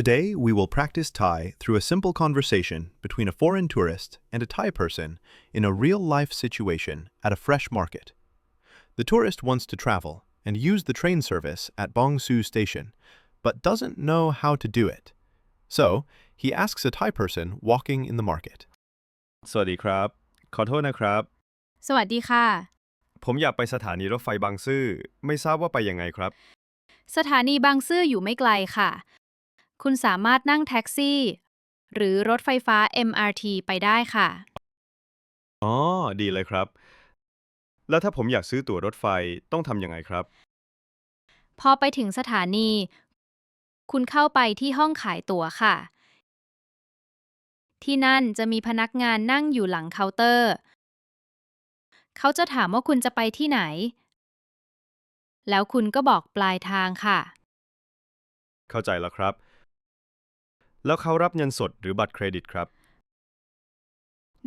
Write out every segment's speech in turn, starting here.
Today, we will practice Thai through a simple conversation between a foreign tourist and a Thai person in a real-life situation at a fresh market. The tourist wants to travel and use the train service at Bong Su Station, but doesn't know how to do it. So, he asks a Thai person walking in the market. สวัสดีครับขอโทษนะครับสวัสดีค่ะ ผมอยากไปสถานีรถไฟบางซื่อไม่ทราบว่าไปยังไงครับสถานีบางซื่ออยู่ไม่ไกลค่ะ คุณสามารถนั่งแท็กซี่ หรือรถไฟฟ้า MRT ไปได้ค่ะ อ๋อดีเลยครับแล้วถ้าผมอยากซื้อตั๋วรถไฟต้องทำยังไงครับพอไปถึงสถานี คุณเข้าไปที่ห้องขายตั๋วค่ะ ที่นั่นจะมีพนักงานนั่งอยู่หลังเคาน์เตอร์ เขาจะถามว่าคุณจะไปที่ไหน แล้วคุณก็บอกปลายทางค่ะ เข้าใจแล้วครับแล้วเขารับเงินสดหรือบัตรเครดิตครับ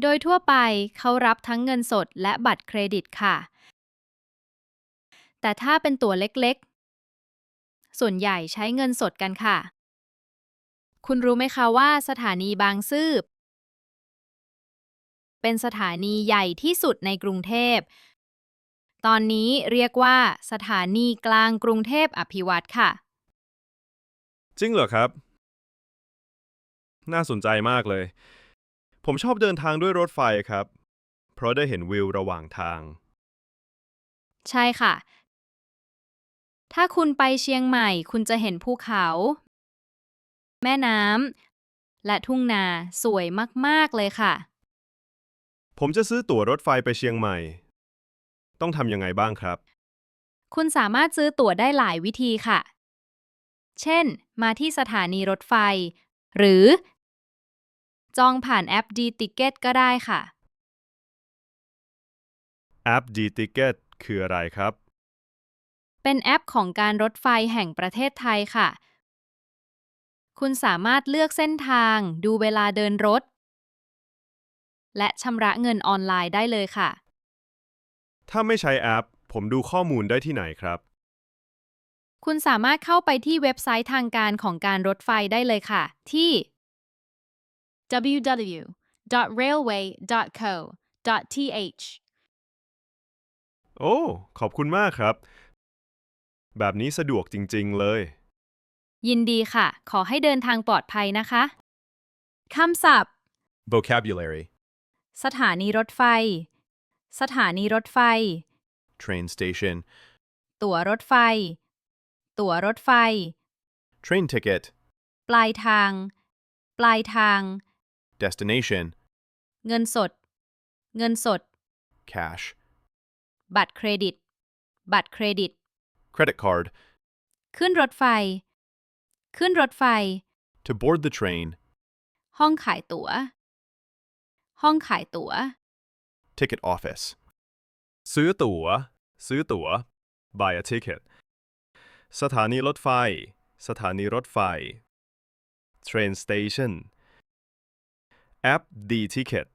โดยทั่วไปเขารับทั้งเงินสดและบัตรเครดิตค่ะ แต่ถ้าเป็นตั๋วเล็กๆ ส่วนใหญ่ใช้เงินสดกันค่ะ คุณรู้ไหมคะว่าสถานีบางซื่อเป็นสถานีใหญ่ที่สุดในกรุงเทพ ตอนนี้เรียกว่าสถานีกลางกรุงเทพอภิวัตรค่ะ จริงเหรอครับน่าสนใจมากเลยผมชอบเดินทางด้วยรถไฟครับเพราะได้เห็นวิวระหว่างทาง ใช่ค่ะ ถ้าคุณไปเชียงใหม่คุณจะเห็นภูเขา แม่น้ำ และทุ่งนาสวยมากๆเลยค่ะ ผมจะซื้อตั๋วรถไฟไปเชียงใหม่ต้องทำยังไงบ้างครับ คุณสามารถซื้อตั๋วได้หลายวิธีค่ะ เช่น มาที่สถานีรถไฟ หรือจองผ่านแอป D-Ticket ก็ได้ค่ะ แอป D-Ticket คืออะไรครับ เป็นแอปของการรถไฟแห่งประเทศไทยค่ะ คุณสามารถเลือกเส้นทาง ดูเวลาเดินรถ และชำระเงินออนไลน์ได้เลยค่ะ ถ้าไม่ใช้แอปผมดูข้อมูลได้ที่ไหนครับ คุณสามารถเข้าไปที่เว็บไซต์ทางการของการรถไฟได้เลยค่ะ ที่ www.railway.co.th โอ้ขอบคุณมากครับ แบบนี้สะดวกจริงๆเลย ยินดีค่ะ ขอให้เดินทางปลอดภัยนะคะคำศัพท์ Vocabulary: สถานีรถไฟ สถานีรถไฟ train station, ตั๋วรถไฟ ตั๋วรถไฟ train ticket, ปลายทาง ปลายทาง destination, เงินสด เงินสด cash, บัตรเครดิต บัตรเครดิต credit card, ขึ้นรถไฟ ขึ้นรถไฟ to board the train, ห้องขายตั๋ว ห้องขายตั๋ว ticket office. ซื้อตั๋ว ซื้อตั๋ว buy a ticket สถานีรถไฟ สถานีรถไฟ train station แอป D-Ticket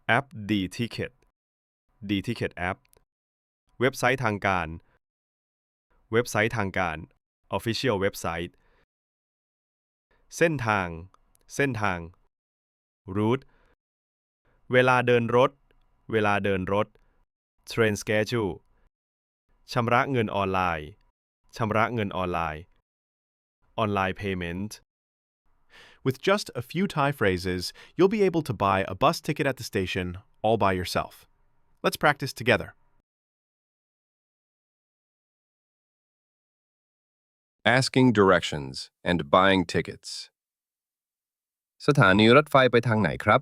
แอป D-Ticket D-Ticket App เว็บไซต์ทางการ เว็บไซต์ทางการ Official เว็บไซต์ เส้นทาง เส้นทาง route เวลาเดินรถ เวลาเดินรถ train schedule ชำระเงินออนไลน์ ชำระเงินออนไลน์ online payment With just a few Thai phrases, you'll be able to buy a bus ticket at the station all by yourself. Let's practice together. Asking directions and buying tickets. สถานีรถไฟไปทางไหนครับ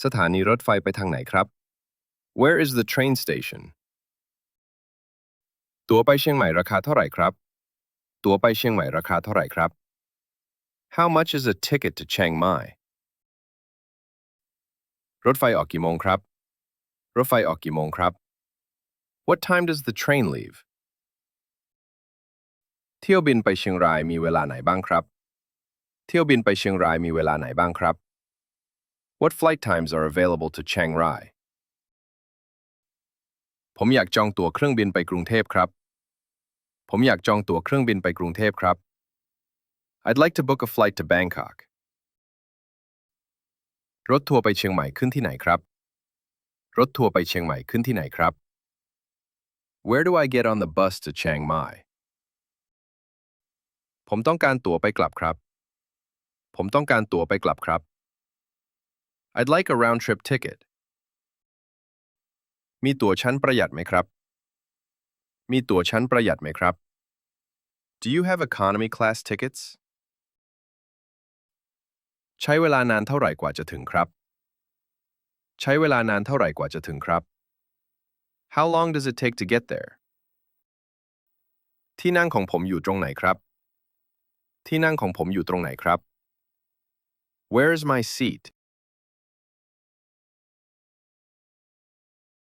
สถานีรถไฟไปทางไหนครับ Where is the train station? ตั๋วไปเชียงใหม่ราคาเท่าไหร่ครับ ตั๋วไปเชียงใหม่ราคาเท่าไหร่ครับ How much is a ticket to Chiang Mai? รถไฟออกกี่โมงครับ รถไฟออกกี่โมงครับ What time does the train leave? เที่ยวบินไปเชียงรายมีเวลาไหนบ้างครับ เที่ยวบินไปเชียงรายมีเวลาไหนบ้างครับ What flight times are available to Chiang Rai? ผมอยากจองตั๋วเครื่องบินไปกรุงเทพครับ ผมอยากจองตั๋วเครื่องบินไปกรุงเทพครับ I'd like to book a flight to Bangkok รถทัวร์ไปเชียงใหม่ขึ้นที่ไหนครับ รถทัวร์ไปเชียงใหม่ขึ้นที่ไหนครับ Where do I get on the bus to Chiang Mai ผมต้องการตั๋วไปกลับครับ ผมต้องการตั๋วไปกลับครับ I'd like a round-trip ticket มีตั๋วชั้นประหยัดไหมครับ มีตั๋วชั้นประหยัดไหมครับ Do you have economy class tickets ใช้เวลานานเท่าไหร่กว่าจะถึงครับ ใช้เวลานานเท่าไหร่กว่าจะถึงครับ How long does it take to get there ที่นั่งของผมอยู่ตรงไหนครับ ที่นั่งของผมอยู่ตรงไหนครับ Where is my seat